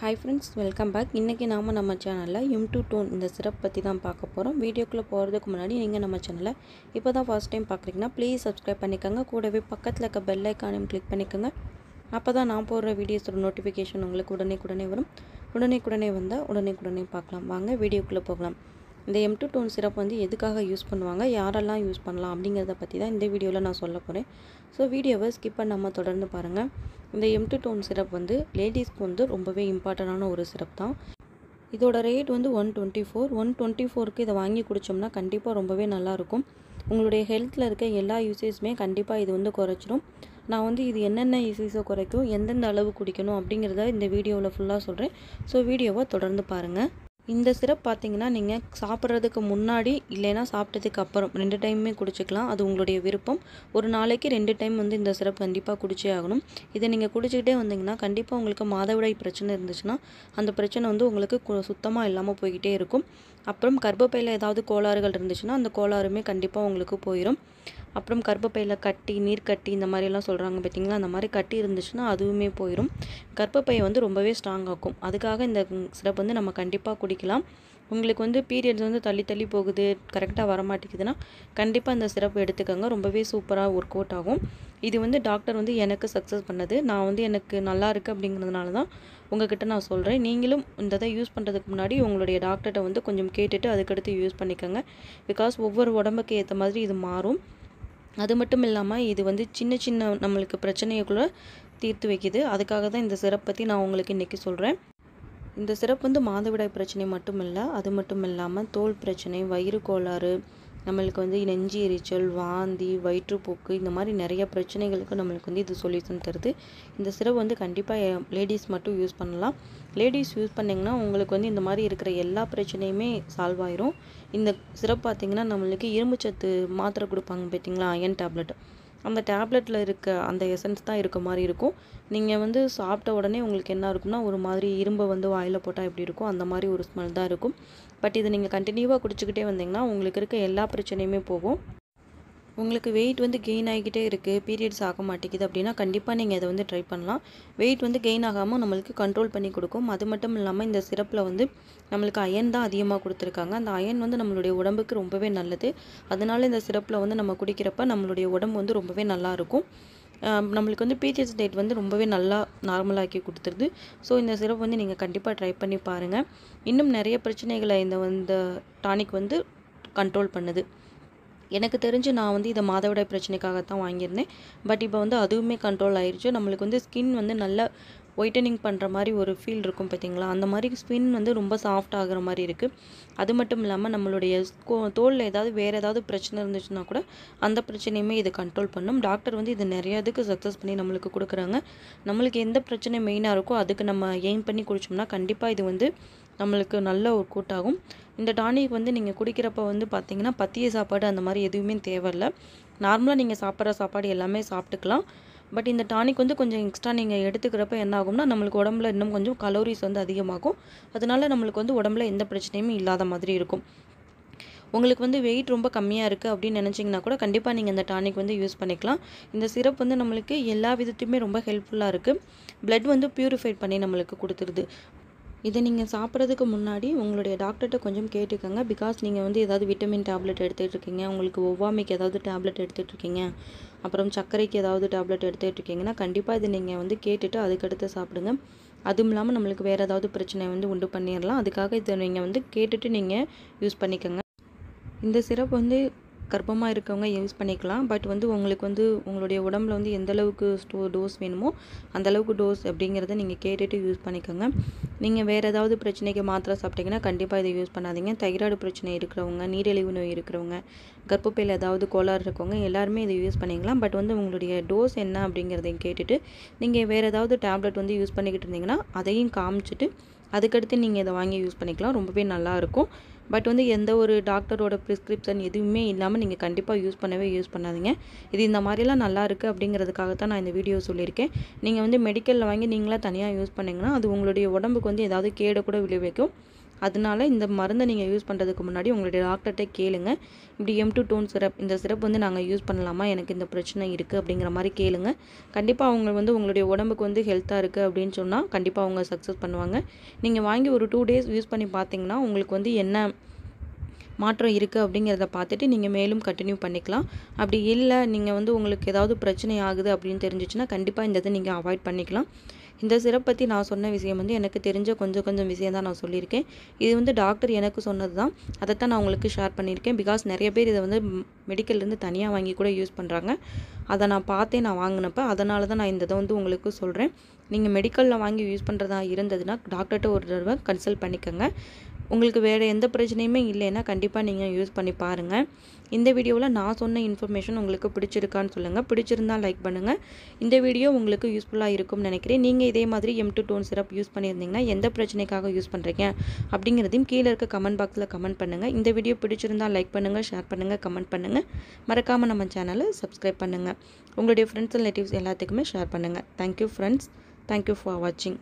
Hi friends, welcome back. இன்னைக்கு நாம நம்ம சேனல்ல M2 டோன் இந்த சிரப் பத்தி தான் பார்க்க போறோம். வீடியோக்குள்ள போறதுக்கு முன்னாடி நீங்க நம்ம சேனலை இப்போதான் ஃபர்ஸ்ட் டைம் பார்க்குறீங்கன்னா ப்ளீஸ் சப்ஸ்கிரைப் பண்ணிக்கங்க. கூடவே பக்கத்துல இருக்க பெல் ஐகானையும் கிளிக் பண்ணிக்கங்க. அப்பதான் நான் போடுற வீடியோஸோட நோட்டிஃபிகேஷன் உங்களுக்கு உடனே வரும். உடனே வந்தா உடனே பார்க்கலாம். வாங்க வீடியோக்குள்ள போகலாம். இந்த M2 டோன் சிரப் வந்து எதுக்காக யூஸ் பண்ணுவாங்க, யாரெல்லாம் யூஸ் பண்ணலாம் அப்படிங்கறத பத்தி தான் இந்த வீடியோல நான் சொல்ல போறேன். ஸோ வீடியோவை ஸ்கிப் பண்ணாம தொடர்ந்து பாருங்க. இந்த M2 டோன் சிரப் வந்து லேடிஸ்க்கு வந்து ரொம்பவே இம்பார்ட்டன்டான ஒரு சிரப் தான். இதோட ரேட் வந்து 124க்கு இதை வாங்கி குடிச்சோம்னா கண்டிப்பாக ரொம்பவே நல்லாயிருக்கும். உங்களுடைய ஹெல்த்தில் இருக்க எல்லா யூசேஜுமே கண்டிப்பாக இது வந்து குறைச்சிடும். நான் வந்து இது என்னென்ன யூசேஸை குறைக்கும், எந்தெந்த அளவு குடிக்கணும் அப்படிங்கிறத இந்த வீடியோவில் ஃபுல்லாக சொல்கிறேன். ஸோ வீடியோவை தொடர்ந்து பாருங்கள். இந்த சிரப் பார்த்தீங்கன்னா நீங்கள் சாப்பிட்றதுக்கு முன்னாடி இல்லைன்னா சாப்பிட்டதுக்கு அப்புறம் 2 டைமுமே குடிச்சிக்கலாம். அது உங்களுடைய விருப்பம். ஒரு நாளைக்கு 2 டைம் வந்து இந்த சிரப் கண்டிப்பாக குடிச்சே ஆகணும். இதை நீங்கள் குடிச்சிக்கிட்டே வந்தீங்கன்னா கண்டிப்பாக உங்களுக்கு மாதவிடாய் பிரச்சனை இருந்துச்சுன்னா அந்த பிரச்சனை வந்து உங்களுக்கு சுத்தமாக இல்லாமல் போய்கிட்டே இருக்கும். அப்புறம் கர்ப்பப்பையில் ஏதாவது கோளாறுகள் இருந்துச்சுன்னா அந்த கோளாறுமே கண்டிப்பாக உங்களுக்கு போயிடும். அப்புறம் கர்ப்பப்பையில் கட்டி, நீர்க்கட்டி இந்த மாதிரிலாம் சொல்கிறாங்க பார்த்தீங்களா, அந்த மாதிரி கட்டி இருந்துச்சுன்னா அதுவுமே போயிடும். கர்ப்பப்பையை வந்து ரொம்பவே ஸ்ட்ராங் ஆக்கும். அதுக்காக இந்த சிரப் வந்து நம்ம கண்டிப்பாக குடிக்கலாம். உங்களுக்கு வந்து பீரியட்ஸ் வந்து தள்ளி போகுது, கரெக்டாக வரமாட்டேங்குதுன்னா கண்டிப்பாக இந்த சிரப் எடுத்துக்கோங்க. ரொம்பவே சூப்பராக ஒர்க் அவுட் ஆகும். இது வந்து டாக்டர் வந்து எனக்கு சக்ஸஸ் பண்ணது. நான் வந்து எனக்கு நல்லா இருக்குது அப்படிங்கிறதுனால தான் உங்ககிட்ட நான் சொல்கிறேன். நீங்களும் இந்த இதை யூஸ் பண்ணுறதுக்கு முன்னாடி உங்களுடைய டாக்டர்கிட்ட வந்து கொஞ்சம் கேட்டுட்டு அதுக்கடுத்து யூஸ் பண்ணிக்கோங்க. பிகாஸ் ஒவ்வொரு உடம்புக்கு ஏற்ற மாதிரி இது மாறும். அது மட்டும் இல்லாமல் இது வந்து சின்ன நம்மளுக்கு பிரச்சனைக்குள்ளே தீர்த்து வைக்குது. அதுக்காக தான் இந்த சிரப் பற்றி நான் உங்களுக்கு இன்றைக்கி சொல்கிறேன். இந்த சிரப் வந்து மாதவிடாய் பிரச்சனை மட்டும் இல்லை, அது மட்டும் இல்லாமல் தோல் பிரச்சனை, வயிறு கோளாறு, நம்மளுக்கு வந்து நெஞ்சு எரிச்சல், வாந்தி, வயிற்றுப்போக்கு இந்த மாதிரி நிறைய பிரச்சனைகளுக்கு நம்மளுக்கு வந்து இது சொல்யூஷன் தருது. இந்த சிரப் வந்து கண்டிப்பாக லேடிஸ் மட்டும் யூஸ் பண்ணலாம். லேடிஸ் யூஸ் பண்ணிங்கன்னா உங்களுக்கு வந்து இந்த மாதிரி இருக்கிற எல்லா பிரச்சனையுமே சால்வ் ஆயிரும். இந்த சிரப் பார்த்திங்கன்னா நம்மளுக்கு இரும்புச்சத்து மாத்திரை கொடுப்பாங்க பார்த்தீங்களா, அயன் டேப்லெட். அந்த டேப்லெட்டில் இருக்க அந்த எசன்ஸ் தான் இருக்க மாதிரி இருக்கும். நீங்கள் வந்து சாப்பிட்ட உடனே உங்களுக்கு என்ன இருக்கும்னா ஒரு மாதிரி இரும்பை வந்து வாயில் போட்டால் எப்படி இருக்கும் அந்த மாதிரி ஒரு ஸ்மெல் தான் இருக்கும். பட் இதை நீங்கள் கண்டினியூவாக குடிச்சிக்கிட்டே வந்தீங்கன்னா உங்களுக்கு இருக்க எல்லா பிரச்சனையுமே போகும். உங்களுக்கு வெயிட் வந்து கெயின் ஆகிக்கிட்டே இருக்குது, பீரியட்ஸ் ஆக மாட்டேங்குது அப்படின்னா கண்டிப்பாக நீங்கள் இதை வந்து ட்ரை பண்ணலாம். வெயிட் வந்து கெயின் ஆகாமல் நம்மளுக்கு கண்ட்ரோல் பண்ணி கொடுக்கும். அது மட்டும் இல்லாமல் இந்த சிரப்பில் வந்து நம்மளுக்கு அயன் தான் அதிகமாக கொடுத்துருக்காங்க. அந்த அயன் வந்து நம்மளுடைய உடம்புக்கு ரொம்பவே நல்லது. அதனால இந்த சிரப்பில் வந்து நம்ம குடிக்கிறப்ப நம்மளுடைய உடம்பு வந்து ரொம்பவே நல்லாயிருக்கும். நம்மளுக்கு வந்து பீரியட்ஸ் டேட் வந்து ரொம்பவே நல்லா நார்மலாக்கி கொடுத்துருது. ஸோ இந்த சிரப் வந்து நீங்கள் கண்டிப்பாக ட்ரை பண்ணி பாருங்கள். இன்னும் நிறைய பிரச்சனைகளை இந்த டானிக் வந்து கண்ட்ரோல் பண்ணுது. எனக்கு தெரிஞ்சு நான் வந்து இதை மாதவிடாய் பிரச்சனைக்காகத்தான் வாங்கியிருந்தேன். பட் இப்போ வந்து அதுவுமே கண்ட்ரோல் ஆயிடுச்சு. நம்மளுக்கு வந்து ஸ்கின் வந்து நல்லா ஒயிட்டனிங் பண்ணுற மாதிரி ஒரு ஃபீல் இருக்கும் பார்த்தீங்களா, அந்த மாதிரி ஸ்கின் வந்து ரொம்ப சாஃப்ட் ஆகிற மாதிரி இருக்குது. அது மட்டும் இல்லாமல் நம்மளுடைய தோலில் வேறு ஏதாவது பிரச்சனை இருந்துச்சுன்னா கூட அந்த பிரச்சனையுமே இது கண்ட்ரோல் பண்ணும். டாக்டர் வந்து இது நிறைய இதுக்கு சக்ஸஸ் பண்ணி நம்மளுக்கு கொடுக்குறாங்க. நம்மளுக்கு எந்த பிரச்சனை மெயினாக இருக்கோ அதுக்கு நம்ம எய்ம் பண்ணி குடிச்சோம்னா கண்டிப்பாக இது வந்து நம்மளுக்கு நல்ல ஒரு கூட்டாகும். இந்த டானிக் வந்து நீங்கள் குடிக்கிறப்ப வந்து பார்த்தீங்கன்னா பத்திய சாப்பாடு அந்த மாதிரி எதுவுமே தேவையில்லை. நார்மலாக நீங்கள் சாப்பிட்ற சாப்பாடு எல்லாமே சாப்பிட்டுக்கலாம். பட் இந்த டானிக் வந்து கொஞ்சம் எக்ஸ்ட்ரா நீங்கள் எடுத்துக்கிறப்ப என்ன ஆகும்னா நம்மளுக்கு உடம்புல இன்னும் கொஞ்சம் கலோரிஸ் வந்து அதிகமாகும். அதனால நம்மளுக்கு வந்து உடம்புல எந்த பிரச்சனையுமே இல்லாத மாதிரி இருக்கும். உங்களுக்கு வந்து வெயிட் ரொம்ப கம்மியாக இருக்குது அப்படின்னு நினச்சிங்கன்னா கூட கண்டிப்பாக நீங்கள் இந்த டானிக் வந்து யூஸ் பண்ணிக்கலாம். இந்த சிரப் வந்து நம்மளுக்கு எல்லா விதத்துலையுமே ரொம்ப ஹெல்ப்ஃபுல்லாக இருக்குது. பிளட் வந்து பியூரிஃபைட் பண்ணி நம்மளுக்கு கொடுத்துருது. இதை நீங்கள் சாப்பிட்றதுக்கு முன்னாடி உங்களுடைய டாக்டர்கிட்ட கொஞ்சம் கேட்டுக்கோங்க. பிகாஸ் நீங்கள் வந்து ஏதாவது விட்டமின் டேப்லெட் எடுத்துகிட்டு இருக்கீங்க, உங்களுக்கு ஒவ்வாமைக்கு ஏதாவது டேப்லெட் எடுத்துகிட்டு இருக்கீங்க, அப்புறம் சர்க்கரைக்கு ஏதாவது டேப்லெட் எடுத்துகிட்டு இருக்கீங்கன்னா கண்டிப்பாக இதை நீங்கள் வந்து கேட்டுட்டு அதுக்கடுத்து சாப்பிடுங்க. அதுவும் இல்லாமல் நம்மளுக்கு வேறு ஏதாவது பிரச்சனை வந்து உண்டு பண்ணிடலாம். அதுக்காக இதை நீங்கள் வந்து கேட்டுட்டு நீங்கள் யூஸ் பண்ணிக்கோங்க. இந்த சிரப் வந்து கர்ப்பமாக இருக்கவங்க யூஸ் பண்ணிக்கலாம். பட் வந்து உங்களுக்கு வந்து உங்களுடைய உடம்புல வந்து எந்தளவுக்கு டோஸ் வேணுமோ அந்தளவுக்கு டோஸ் அப்படிங்கிறத நீங்கள் கேட்டுட்டு யூஸ் பண்ணிக்கோங்க. நீங்கள் வேறு ஏதாவது பிரச்சனைக்கு மாத்திரை சாப்பிட்டீங்கன்னா கண்டிப்பாக இதை யூஸ் பண்ணாதீங்க. தைராய்டு பிரச்சனை இருக்கிறவங்க, நீரிழிவு நோய் இருக்கிறவங்க, கர்ப்பப்பையில் ஏதாவது கோளாறு இருக்கவங்க எல்லாருமே இதை யூஸ் பண்ணிக்கலாம். பட் வந்து உங்களுடைய டோஸ் என்ன அப்படிங்கிறதையும் கேட்டுட்டு நீங்கள் வேறு ஏதாவது டேப்லெட் வந்து யூஸ் பண்ணிக்கிட்டு இருந்தீங்கன்னா அதையும் காமிச்சிட்டு அதுக்கடுத்து நீங்கள் இதை வாங்கி யூஸ் பண்ணிக்கலாம். ரொம்பவே நல்லாயிருக்கும். பட் வந்து எந்த ஒரு டாக்டரோட ப்ரிஸ்கிரிப்ஷன் எதுவுமே இல்லாமல் நீங்கள் கண்டிப்பாக யூஸ் பண்ணாதீங்க. இது இந்த மாதிரிலாம் நல்லா இருக்குது அப்படிங்கிறதுக்காக தான் நான் இந்த வீடியோ சொல்லியிருக்கேன். நீங்கள் வந்து மெடிக்கலில் வாங்கி நீங்களாக தனியாக யூஸ் பண்ணிங்கன்னா அது உங்களுடைய உடம்புக்கு வந்து ஏதாவது கேடை கூட விளைவிக்கும். அதனால இந்த மருந்தை நீங்கள் யூஸ் பண்ணுறதுக்கு முன்னாடி உங்களுடைய டாக்டர்கிட்ட கேளுங்க. இப்படி M2 டோன் சிரப் இந்த சிரப் வந்து நாங்கள் யூஸ் பண்ணலாமா, எனக்கு இந்த பிரச்சனை இருக்குது அப்படிங்கிற மாதிரி கேளுங்க. கண்டிப்பாக அவங்க வந்து உங்களுடைய உடம்புக்கு வந்து ஹெல்த்தாக இருக்குது அப்படின்னு சொன்னால் கண்டிப்பாக அவங்க சக்ஸஸ் பண்ணுவாங்க. நீங்கள் வாங்கி ஒரு 2 டேஸ் யூஸ் பண்ணி பார்த்தீங்கன்னா உங்களுக்கு வந்து என்ன மாற்றம் இருக்குது அப்படிங்கிறத பார்த்துட்டு நீங்கள் மேலும் கண்டினியூ பண்ணிக்கலாம். அப்படி இல்லை நீங்கள் வந்து உங்களுக்கு ஏதாவது பிரச்சனை ஆகுது அப்படின்னு தெரிஞ்சிச்சுன்னா கண்டிப்பாக இந்த இதை நீங்கள் அவாய்ட் பண்ணிக்கலாம். இந்த சிரப் பற்றி நான் சொன்ன விஷயம் வந்து எனக்கு தெரிஞ்ச கொஞ்சம் விஷயம் தான் நான் சொல்லியிருக்கேன். இது வந்து டாக்டர் எனக்கு சொன்னது தான், அதைத்தான் நான் உங்களுக்கு ஷேர் பண்ணியிருக்கேன். பிகாஸ் நிறைய பேர் இதை வந்து மெடிக்கல்லேருந்து தனியாக வாங்கி கூட யூஸ் பண்ணுறாங்க. அதை நான் பார்த்தேன், நான் வாங்கினப்போ. அதனால தான் நான் இந்த இதை வந்து உங்களுக்கு சொல்கிறேன். நீங்கள் மெடிக்கலில் வாங்கி யூஸ் பண்ணுறதா இருந்ததுன்னா டாக்டர்கிட்ட ஒரு தடவை கன்சல்ட் பண்ணிக்கோங்க. உங்களுக்கு வேறு எந்த பிரச்சனையுமே இல்லைன்னா கண்டிப்பாக நீங்கள் யூஸ் பண்ணி பாருங்கள். இந்த வீடியோவில் நான் சொன்ன இன்ஃபர்மேஷன் உங்களுக்கு பிடிச்சிருக்கான்னு சொல்லுங்கள். பிடிச்சிருந்தால் லைக் பண்ணுங்கள். இந்த வீடியோ உங்களுக்கு யூஸ்ஃபுல்லாக இருக்கும்னு நினைக்கிறேன். நீங்கள் இதே மாதிரி M2 டோன் சிரப் யூஸ் பண்ணியிருந்தீங்கன்னா எந்த பிரச்சனைக்காக யூஸ் பண்ணுறீங்க அப்படிங்கிறதையும் கீழே இருக்க கமெண்ட் பாக்ஸில் கமெண்ட் பண்ணுங்கள். இந்த வீடியோ பிடிச்சிருந்தால் லைக் பண்ணுங்கள், ஷேர் பண்ணுங்கள், கமெண்ட் பண்ணுங்கள். மறக்காமல் நம்ம சேனலை சப்ஸ்கிரைப் பண்ணுங்கள். உங்களுடைய ஃப்ரெண்ட்ஸ் அண்ட் ரிலேட்டிவ்ஸ் எல்லாத்துக்குமே ஷேர் பண்ணுங்கள். Thank you friends. தேங்க்யூ ஃபார் வாட்சிங்.